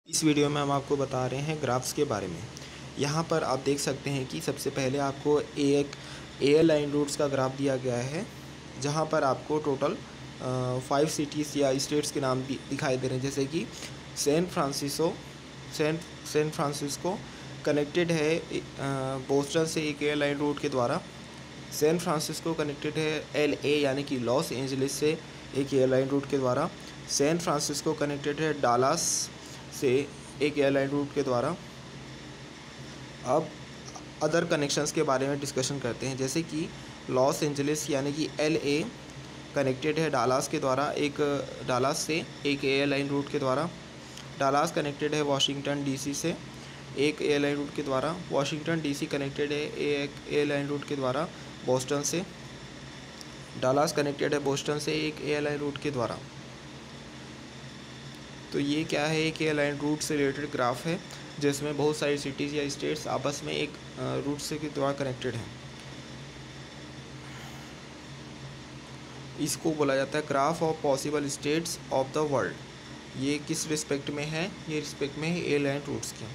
इस वीडियो में हम आपको बता रहे हैं ग्राफ्स के बारे में। यहाँ पर आप देख सकते हैं कि सबसे पहले आपको एक एयरलाइन रूट्स का ग्राफ दिया गया है, जहाँ पर आपको टोटल 5 सिटीज़ या स्टेट्स के नाम दिखाई दे रहे हैं, जैसे कि सैन फ्रांसिस्को कनेक्टेड है बोस्टन से एक एयरलाइन रूट के द्वारा। सैन फ्रांसिस्को कनेक्टेड है LA यानी कि लॉस एंजलिस से एक एयरलाइन रूट के द्वारा। सैन फ्रांसिस्को कनेक्टेड है डालास से एक एयरलाइन रूट के द्वारा। अब अदर कनेक्शंस के बारे में डिस्कशन करते हैं, जैसे कि लॉस एंजलिस यानी कि LA कनेक्टेड है डालास के द्वारा, डालास से एक एयरलाइन रूट के द्वारा। डालास कनेक्टेड है वाशिंगटन DC से एक एयरलाइन रूट के द्वारा। वाशिंगटन DC कनेक्टेड है एक एयरलाइन रूट के द्वारा बोस्टन से। डालास कनेक्टेड है बोस्टन से एक एयरलाइन रूट के द्वारा। तो ये क्या है, एक एयरलाइन रूट से रिलेटेड ग्राफ है, जिसमें बहुत सारी सिटीज़ या स्टेट्स आपस में एक रूट से के द्वारा कनेक्टेड हैं। इसको बोला जाता है graph of possible states of the world. ये किस रिस्पेक्ट में है? ये रिस्पेक्ट में है एयरलाइन रूट्स के।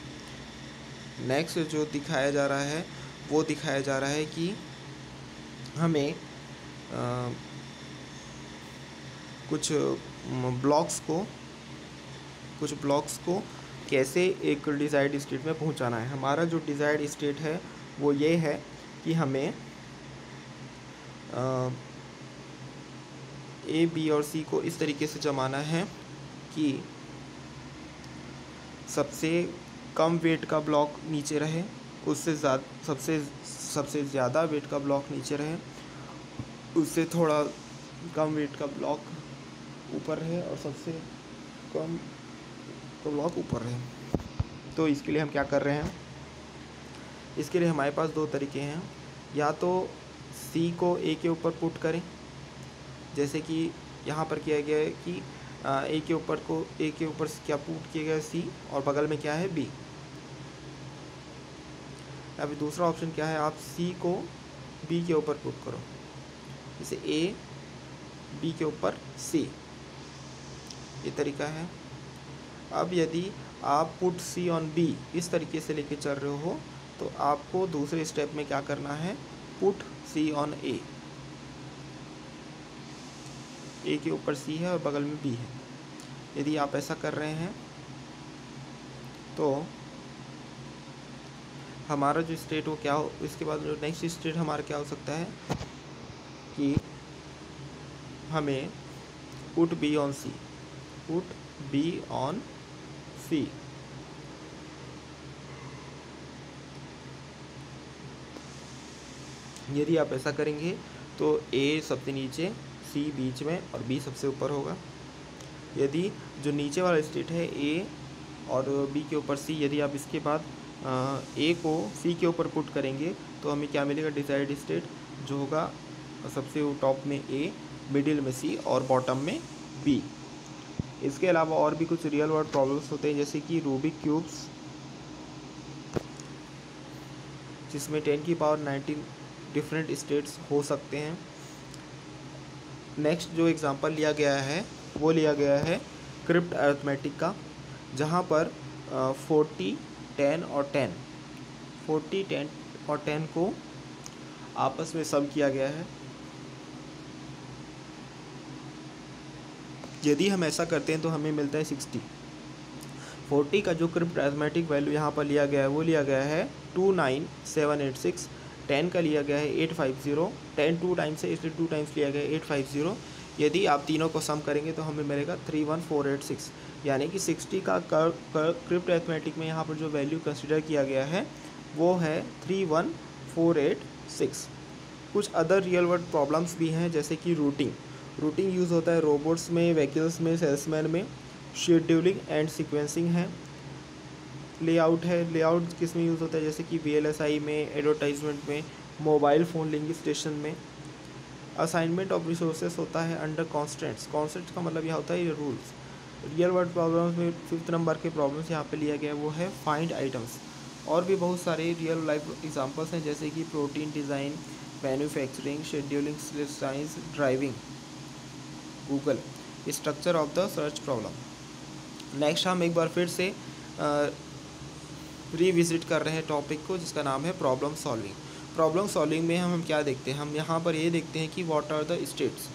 नेक्स्ट जो दिखाया जा रहा है वो दिखाया जा रहा है कि हमें कुछ ब्लॉक्स को कैसे एक डिज़ायर्ड स्टेट में पहुंचाना है। हमारा जो डिज़ायर्ड स्टेट है वो ये है कि हमें A, B और C को इस तरीके से जमाना है कि सबसे कम वेट का ब्लॉक नीचे रहे, उससे सबसे ज़्यादा वेट का ब्लॉक नीचे रहे, उससे थोड़ा कम वेट का ब्लॉक ऊपर रहे और सबसे कम का ब्लॉक ऊपर रहे। तो इसके लिए हम क्या कर रहे हैं, इसके लिए हमारे पास दो तरीके हैं। या तो C को A के ऊपर पुट करें, जैसे कि यहाँ पर किया गया है कि A के ऊपर क्या पुट किया गया है C, और बगल में क्या है B। अभी दूसरा ऑप्शन क्या है, आप C को B के ऊपर पुट करो, जैसे A B के ऊपर C, ये तरीका है। अब यदि आप पुट C ऑन B इस तरीके से लेके चल रहे हो, तो आपको दूसरे स्टेप में क्या करना है, put C on A। A के ऊपर C है और बगल में B है। यदि आप ऐसा कर रहे हैं तो हमारा जो स्टेट हो क्या हो, इसके बाद जो नेक्स्ट स्टेट हमारा क्या हो सकता है कि हमें put B on C, put B on C। यदि आप ऐसा करेंगे तो A सबसे नीचे, C बीच में और B सबसे ऊपर होगा। यदि जो नीचे वाला स्टेट है A और B के ऊपर C, यदि आप इसके बाद A को C के ऊपर पुट करेंगे तो हमें क्या मिलेगा, डिज़ायर्ड स्टेट जो होगा सबसे टॉप में A, मिडिल में C और बॉटम में B। इसके अलावा और भी कुछ रियल वर्ल्ड प्रॉब्लम्स होते हैं, जैसे कि रूबिक क्यूब्स, जिसमें 10 की पावर 19 डिफरेंट स्टेट्स हो सकते हैं। नेक्स्ट जो एग्जांपल लिया गया है वो लिया गया है क्रिप्ट अरिथमेटिक का, जहाँ पर 40, 10 और 10 को आपस में सम किया गया है। यदि हम ऐसा करते हैं तो हमें मिलता है 60। 40 का जो क्रिप्ट अरिथमेटिक वैल्यू यहाँ पर लिया गया है वो लिया गया है 29786। 10 का लिया गया है 850। 10 2 टाइम्स है इसलिए 2 टाइम्स लिया गया है 850। यदि आप तीनों को सम करेंगे तो हमें मिलेगा 31486, यानी कि 60 का क्रिप्ट अरिथमेटिक में यहाँ पर जो वैल्यू कंसिडर किया गया है वो है 31486। कुछ अदर रियल वर्ल्ड प्रॉब्लम्स भी हैं, जैसे कि रूटिंग यूज़ होता है रोबोट्स में, व्हीकल्स में, सेल्समैन में। शेड्यूलिंग एंड सीक्वेंसिंग है। लेआउट है, लेआउट किस में यूज़ होता है, जैसे कि VLSI में, एडवर्टाइजमेंट में, मोबाइल फ़ोन लिंक स्टेशन में। असाइनमेंट ऑफ रिसोर्सेस होता है अंडर कॉन्स्टेंट्स का मतलब यह होता है ये रूल्स। रियल वर्ल्ड प्रॉब्लम्स में 5th नंबर के प्रॉब्लम्स यहाँ पे लिया गया वो है फाइंड आइटम्स। और भी बहुत सारे रियल लाइफ एग्जांपल्स हैं, जैसे कि protein design, manufacturing, scheduling, science, driving, Google, structure of the search problem. Next हम एक बार फिर से रिविजिट कर रहे हैं टॉपिक को, जिसका नाम है प्रॉब्लम सॉल्विंग। प्रॉब्लम सॉल्विंग में हम क्या देखते हैं, हम यहाँ पर ये देखते हैं कि व्हाट आर द स्टेट्स,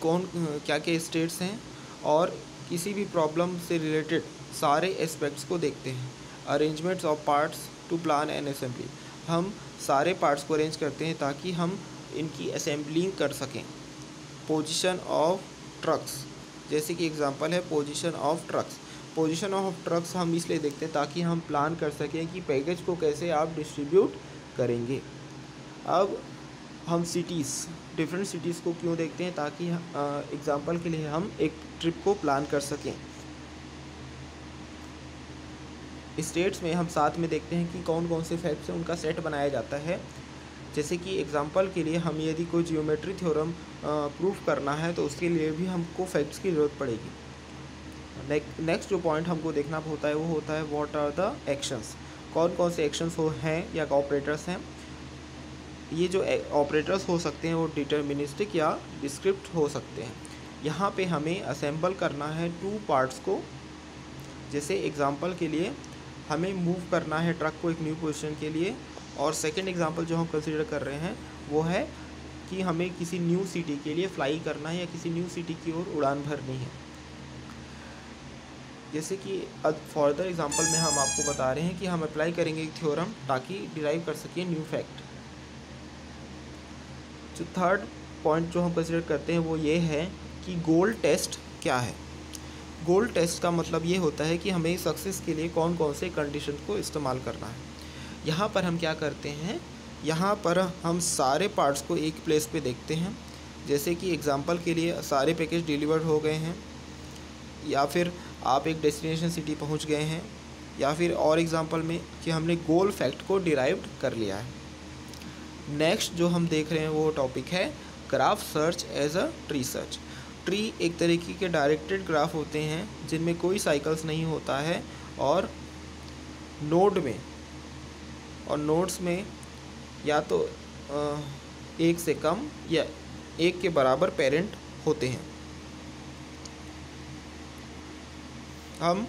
कौन क्या क्या स्टेट्स हैं, और किसी भी प्रॉब्लम से रिलेटेड सारे एस्पेक्ट्स को देखते हैं। Arrangements of parts to plan and assembly, हम सारे पार्ट्स को अरेंज करते हैं ताकि हम इनकी असेंबलिंग कर सकें। पोजीशन ऑफ ट्रक्स, जैसे कि एग्जांपल है position of trucks. Position of trucks हम इसलिए देखते हैं ताकि हम प्लान कर सकें कि पैकेज को कैसे आप डिस्ट्रीब्यूट करेंगे। अब हम सिटीज़, डिफरेंट सिटीज़ को क्यों देखते हैं, ताकि एग्जांपल के लिए हम एक ट्रिप को प्लान कर सकें। स्टेट्स में हम साथ में देखते हैं कि कौन कौन से फैक्ट्स हैं, उनका सेट बनाया जाता है। जैसे कि एग्जांपल के लिए हम यदि कोई जियोमेट्री थ्योरम प्रूफ करना है तो उसके लिए भी हमको फैक्ट्स की ज़रूरत पड़ेगी। नेक्स्ट जो पॉइंट हमको देखना होता है वो होता है व्हाट आर द एक्शंस, कौन कौन से एक्शंस हैं या ऑपरेटर्स हैं। ये जो ऑपरेटर्स हो सकते हैं वो डिटर्मिनिस्टिक या डिस्क्रिप्ट हो सकते हैं। यहाँ पे हमें असेंबल करना है 2 पार्ट्स को। जैसे एग्जांपल के लिए हमें मूव करना है ट्रक को एक न्यू पोजीशन के लिए, और सेकंड एग्जांपल जो हम कंसीडर कर रहे हैं वो है कि हमें किसी न्यू सिटी के लिए फ्लाई करना है या किसी न्यू सिटी की ओर उड़ान भरनी है। जैसे कि फर्दर एग्जांपल में हम आपको बता रहे हैं कि हम अप्लाई करेंगे एक थ्योरम ताकि डिराइव कर सकें न्यू फैक्ट। जो थर्ड पॉइंट जो हम कंसीडर करते हैं वो ये है कि गोल टेस्ट क्या है। गोल टेस्ट का मतलब ये होता है कि हमें सक्सेस के लिए कौन कौन से कंडीशन को इस्तेमाल करना है। यहाँ पर हम क्या करते हैं, यहाँ पर हम सारे पार्ट्स को एक प्लेस पे देखते हैं। जैसे कि एग्जांपल के लिए सारे पैकेज डिलीवर्ड हो गए हैं, या फिर आप एक डेस्टिनेशन सिटी पहुँच गए हैं, या फिर और एग्जांपल में कि हमने गोल फैक्ट को डिराइव्ड कर लिया है। नेक्स्ट जो हम देख रहे हैं वो टॉपिक है graph search as a tree search. Tree एक तरीके के डायरेक्टेड ग्राफ होते हैं जिनमें कोई साइकिल्स नहीं होता है, और नोड में और नोड्स में या तो एक से कम या एक के बराबर पेरेंट होते हैं। हम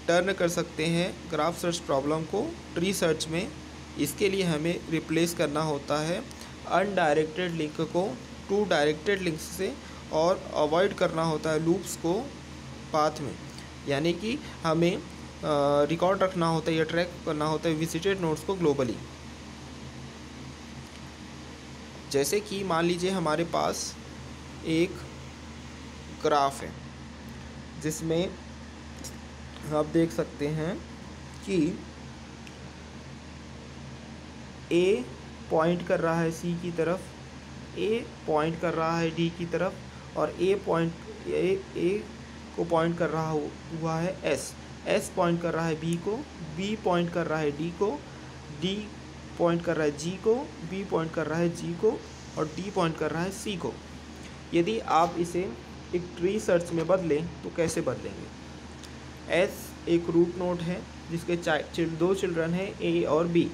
टर्न कर सकते हैं ग्राफ सर्च प्रॉब्लम को ट्री सर्च में। इसके लिए हमें रिप्लेस करना होता है अनडायरेक्टेड लिंक को 2 डायरेक्टेड लिंक्स से, और अवॉइड करना होता है लूप्स को पाथ में। यानी कि हमें रिकॉर्ड रखना होता है या ट्रैक करना होता है विजिटेड नोड्स को ग्लोबली। जैसे कि मान लीजिए हमारे पास एक ग्राफ है जिसमें आप देख सकते हैं कि ए पॉइंट कर रहा है सी की तरफ, ए पॉइंट कर रहा है डी की तरफ, और ए को पॉइंट कर रहा हुआ है एस पॉइंट कर रहा है बी को, बी पॉइंट कर रहा है डी को, डी पॉइंट कर रहा है जी को, बी पॉइंट कर रहा है जी को, और डी पॉइंट कर रहा है सी को। यदि आप इसे एक ट्री सर्च में बदलें तो कैसे बदलेंगे। एस एक रूट नोड है जिसके 2 चिल्ड्रन हैं ए और बी।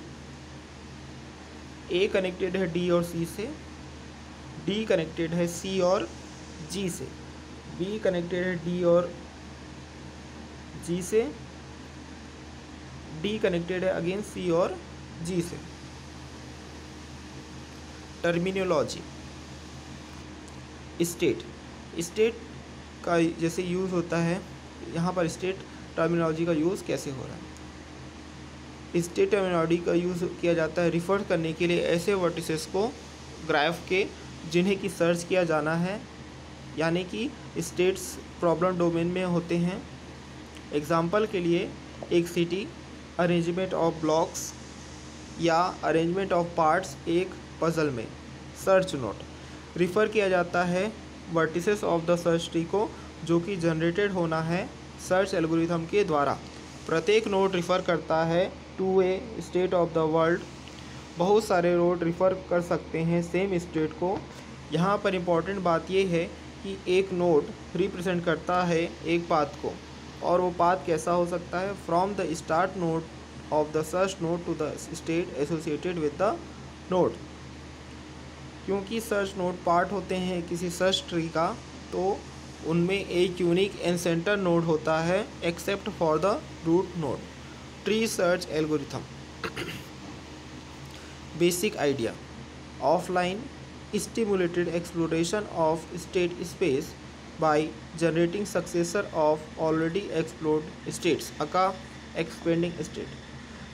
ए कनेक्टेड है डी और सी से, डी कनेक्टेड है सी और जी से, बी कनेक्टेड है डी और जी से, डी कनेक्टेड है अगेन सी और जी से। टर्मिनोलॉजी, स्टेट का जैसे यूज़ होता है, यहाँ पर स्टेट टर्मिनोलॉजी का यूज़ कैसे हो रहा है। स्टेट टर्मिनोलॉजी का यूज़ किया जाता है रिफ़र करने के लिए ऐसे वर्टिसेस को ग्राफ के जिन्हें कि सर्च किया जाना है, यानी कि स्टेट्स प्रॉब्लम डोमेन में होते हैं। एग्जाम्पल के लिए एक सिटी, अरेंजमेंट ऑफ ब्लॉक्स या अरेंजमेंट ऑफ पार्ट्स एक पजल में। सर्च नोड रिफ़र किया जाता है vertices of the search tree को, जो कि जनरेटेड होना है सर्च एल्गोरिथम के द्वारा। प्रत्येक नोड रिफ़र करता है to a state of the world. बहुत सारे नोड रिफ़र कर सकते हैं सेम स्टेट को। यहाँ पर इम्पॉर्टेंट बात यह है कि एक नोड रिप्रेजेंट करता है एक पाथ को, और वो पाथ कैसा हो सकता है, from the start node of the search node to the state associated with the node. क्योंकि सर्च नोड पार्ट होते हैं किसी सर्च ट्री का, तो उनमें एक यूनिक एंड सेंटर नोड होता है except for the root node. Tree search algorithm. Basic idea: offline stimulated exploration of state space by generating successor of already explored states aka expanding state।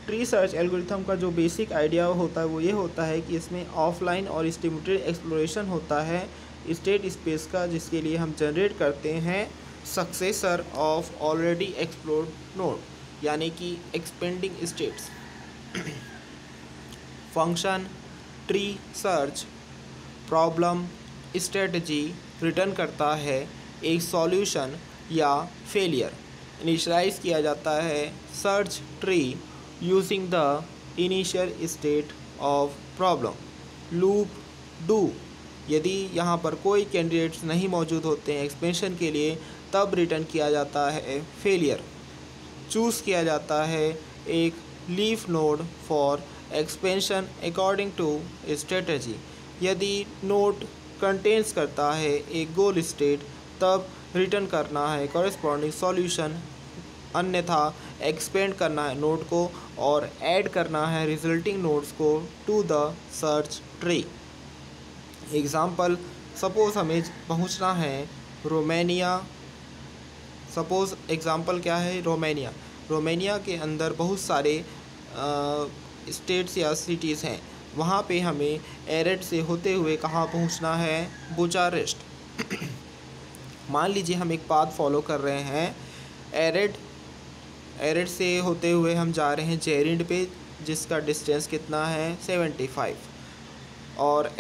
Tree search algorithm का जो basic idea होता है वो ये होता है कि इसमें ऑफलाइन और स्टिमुलेटेड एक्सप्लोरेशन होता है स्टेट स्पेस का, जिसके लिए हम जनरेट करते हैं successor of already explored node, यानी कि expanding states. Function: tree search problem strategy return करता है एक सॉल्यूशन या फेलियर। इनिशियलाइज किया जाता है search tree using the initial state of problem. Loop do: यदि यहाँ पर कोई कैंडिडेट्स नहीं मौजूद होते हैं एक्सपेंशन के लिए तब रिटर्न किया जाता है फेलियर। चूज़ किया जाता है एक leaf node for expansion according to strategy. यदि नोड कंटेन्स करता है एक गोल स्टेट तब रिटर्न करना है कॉरेस्पॉन्डिंग सॉल्यूशन, अन्यथा एक्सपेंड करना है नोड को और ऐड करना है रिजल्टिंग नोड्स को to the search tree. Example: suppose हमें पहुंचना है रोमानिया। सपोज़ एग्जाम्पल क्या है, रोमानिया। रोमानिया के अंदर बहुत सारे स्टेट्स या सिटीज़ हैं, वहाँ पे हमें एरेड से होते हुए कहाँ पहुँचना है, बुचारेस्ट। मान लीजिए हम एक पाथ फॉलो कर रहे हैं, एरेड से होते हुए हम जा रहे हैं जेरिंड पे, जिसका डिस्टेंस कितना है 75, और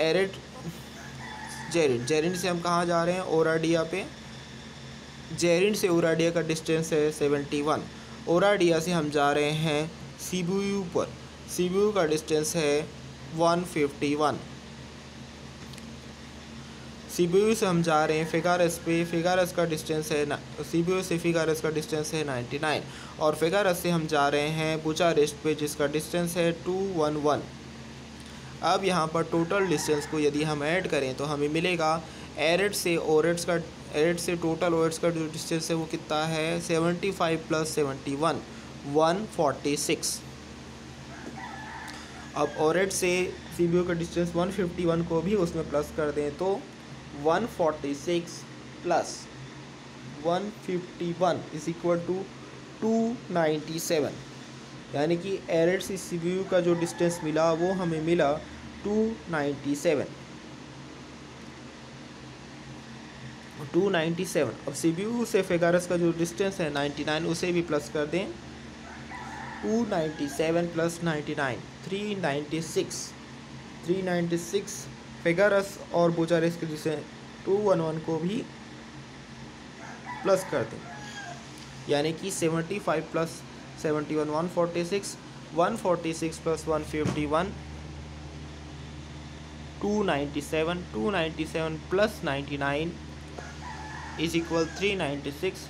जेरिंड से हम कहाँ जा रहे हैं, ओराडिया पे। जेरिंड से ओराडिया का डिस्टेंस है 71। ओराडिया से हम जा रहे हैं सीबीयू पर, सीबीयू का डिस्टेंस है 151। सीबीयू से हम जा रहे हैं फिगारस पे, फिगारस का डिस्टेंस है सीबीयू से फिगारस का डिस्टेंस है 99, और फिगारस से हम जा रहे हैं बुचारेस्ट पे, जिसका डिस्टेंस है 211। अब यहाँ पर टोटल डिस्टेंस को यदि हम ऐड करें तो हमें मिलेगा एरेड से टोटल ओरेट्स का जो डिस्टेंस है वो कितना है 75 + 71 146। अब ओरेट से सीबीयू का डिस्टेंस 151 को भी उसमें प्लस कर दें तो 146 + 151 = 297, यानी कि एरेड से सीबीयू का जो डिस्टेंस मिला वो हमें मिला 297। अब सीबीयू से फिगारस का जो डिस्टेंस है 99, उसे भी प्लस कर दें। 297 + 99 396 फिगारस और बुचारेस्ट के जिसे 211 को भी प्लस कर दें, यानी कि 75 + 71 146 146 + 151 297 297 + 99 = 396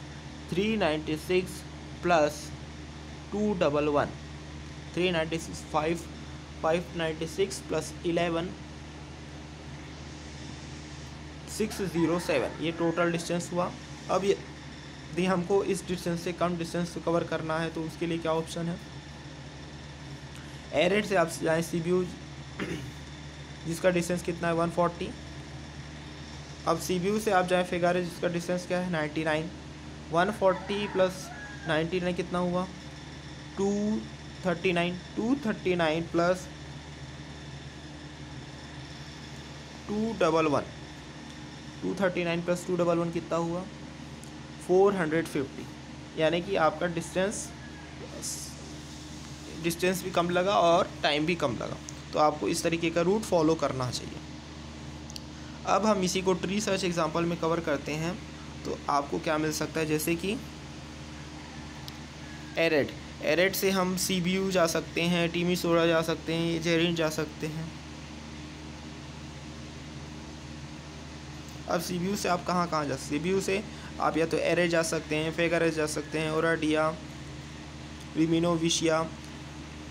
396 + 211 396 596 + 11 607, ये टोटल डिस्टेंस हुआ। अब यदि हमको इस डिस्टेंस से कम डिस्टेंस कवर करना है तो उसके लिए क्या ऑप्शन है, एरेड से आप जाएँ सीबीयू जिसका डिस्टेंस कितना है 140। अब सीबीयू से आप जाएँ फिगारस जिसका डिस्टेंस क्या है 99। 140 + 99 कितना हुआ 239 239 + 211 239 + 211 कितना हुआ 450, यानी कि आपका डिस्टेंस भी कम लगा और टाइम भी कम लगा। तो आपको इस तरीके का रूट फॉलो करना चाहिए। अब हम इसी को ट्री सर्च एग्जांपल में कवर करते हैं तो आपको क्या मिल सकता है, जैसे कि एरेड से हम सीबीयू जा सकते हैं, टीमिसोरा जा सकते हैं, जेरिन जा सकते हैं। अब सीबीयू से आप कहाँ जा सकते हैं, सीबीयू से आप या तो एरेड जा सकते हैं, फिगारस जा सकते हैं, ओराडिया, रिमिनोविशिया।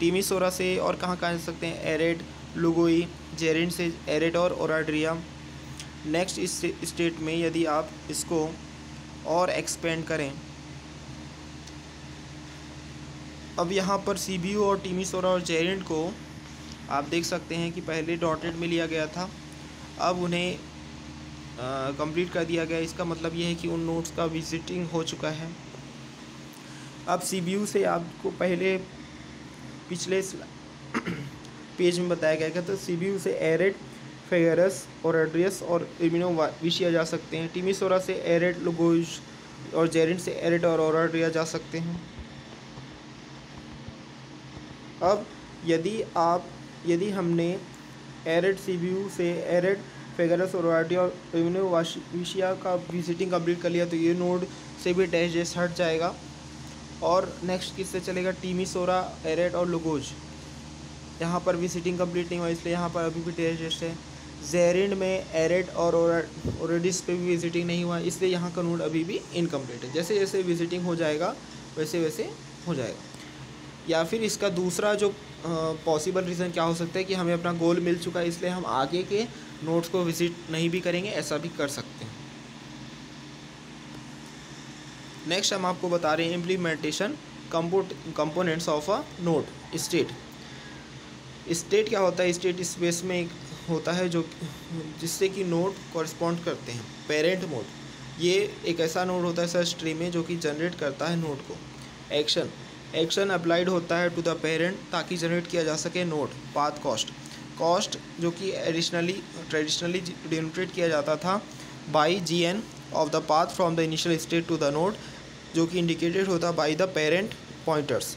टीमिसोरा से और कहाँ जा सकते हैं, एरेड, लुगोई। जेरिन से एरेड और ओराडिया। नेक्स्ट इस स्टेट में यदि आप इसको और एक्सपेंड करें। अब यहाँ पर CPU और टीमीसोरा और जेरेंट को आप देख सकते हैं कि पहले डॉटेड में लिया गया था, अब उन्हें कंप्लीट कर दिया गया। इसका मतलब ये है कि उन नोड्स का विजिटिंग हो चुका है। अब CPU से आपको पहले पिछले पेज में बताया गया था, तो CPU से एरेड, फेगरस और एड्रियस और इर्मिनोविशिया जा सकते हैं। टीमीसोरा से एरेड, लुगोज और जेरेंट से एरेड और ओराड्रिया जा सकते हैं। अब यदि हमने एरेड CPU से एरेड, फेगरस, ओराड्रिया और इर्मिनोविशिया का विजिटिंग कंप्लीट कर लिया, तो ये नोड से भी डैश हट जाएगा। और नेक्स्ट किससे चलेगा? टीमीसोरा, एरेड और लुगोज। यहाँ पर विजिटिंग कंप्लीट नहीं हुआ, इसलिए यहाँ पर अभी भी डैश है। जेरेंट में एरेड और ओरेडिस पे भी विजिटिंग नहीं हुआ, इसलिए यहाँ का नोड अभी भी इनकम्प्लीट है। जैसे जैसे विजिटिंग हो जाएगा वैसे वैसे हो जाएगा। या फिर इसका दूसरा जो पॉसिबल रीज़न क्या हो सकता है कि हमें अपना गोल मिल चुका है, इसलिए हम आगे के नोड्स को विजिट नहीं भी करेंगे, ऐसा भी कर सकते हैं। नेक्स्ट हम आपको बता रहे हैं implementation components of a node. State क्या होता है? स्टेट स्पेस में एक होता है जो जिससे कि नोड कॉरस्पॉन्ड करते हैं। पेरेंट मोड, ये एक ऐसा नोड होता है सर्च ट्री में जो कि जनरेट करता है नोड को। एक्शन अप्लाइड होता है टू द पेरेंट ताकि जनरेट किया जा सके नोड। पाथ कॉस्ट जो कि ट्रेडिशनली डिनोटेट किया जाता था by GN of the path from the initial state to the node, जो कि इंडिकेटेड होता by the parent pointers.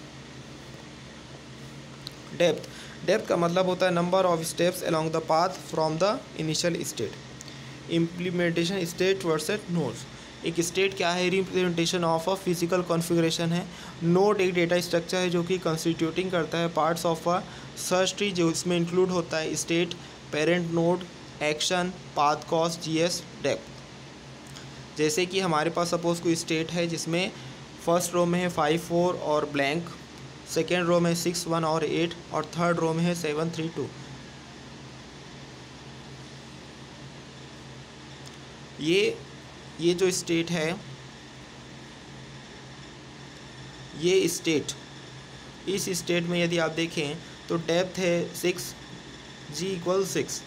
Depth का मतलब होता है number of steps along the path from the initial state. Implementation state versus nodes. एक स्टेट क्या है? Representation of a physical configuration है। नोड एक डेटा स्ट्रक्चर है जो कि कंस्टिट्यूटिंग करता है parts of a search tree, जो इसमें इंक्लूड होता है state, parent node, action, path cost, GS, depth. जैसे कि हमारे पास सपोज कोई स्टेट है जिसमें फर्स्ट रो में है 5, 4 और ब्लैंक, सेकेंड रो में 6, 1 और 8 और थर्ड रो में है 7, 3, 2। ये जो स्टेट है, ये स्टेट, इस स्टेट में यदि आप देखें तो डेप्थ है 6, G = 6।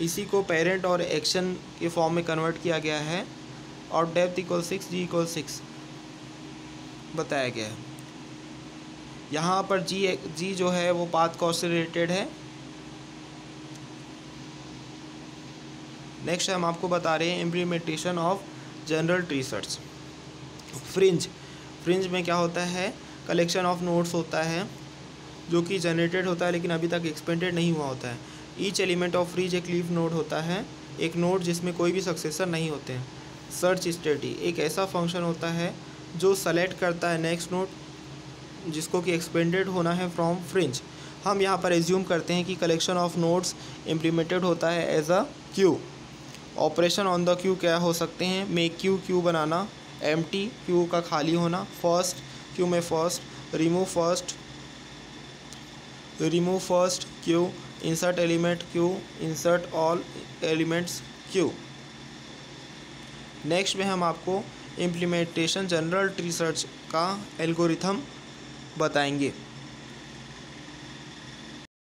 इसी को पेरेंट और एक्शन के फॉर्म में कन्वर्ट किया गया है और डेप्थ = 6, G = 6 बताया गया है। यहाँ पर G जो है वो पाथ कॉस्ट से रिलेटेड है। नेक्स्ट हम आपको बता रहे हैं implementation of general tree search. Fringe में क्या होता है? कलेक्शन ऑफ नोड्स होता है जो कि जनरेटेड होता है लेकिन अभी तक एक्सपेंडेड नहीं हुआ होता है। ईच एलिमेंट ऑफ फ्रिंज एक लीफ नोड होता है, एक नोड जिसमें कोई भी सक्सेसर नहीं होते हैं। सर्च स्टेटी एक ऐसा फंक्शन होता है जो सेलेक्ट करता है नेक्स्ट नोड जिसको कि एक्सपेंडेड होना है फ्रॉम फ्रिंज। हम यहाँ पर एज्यूम करते हैं कि कलेक्शन ऑफ नोड्स इम्प्लीमेंटेड होता है as a queue. Operation on the queue क्या हो सकते हैं? मेक क्यू बनाना, एम्प्टी क्यू का खाली होना, फर्स्ट क्यू में first, remove first queue, insert element queue, insert all elements queue. Next में हम आपको इम्प्लीमेंटेशन जनरल ट्री सर्च का एल्गोरिथम बताएंगे।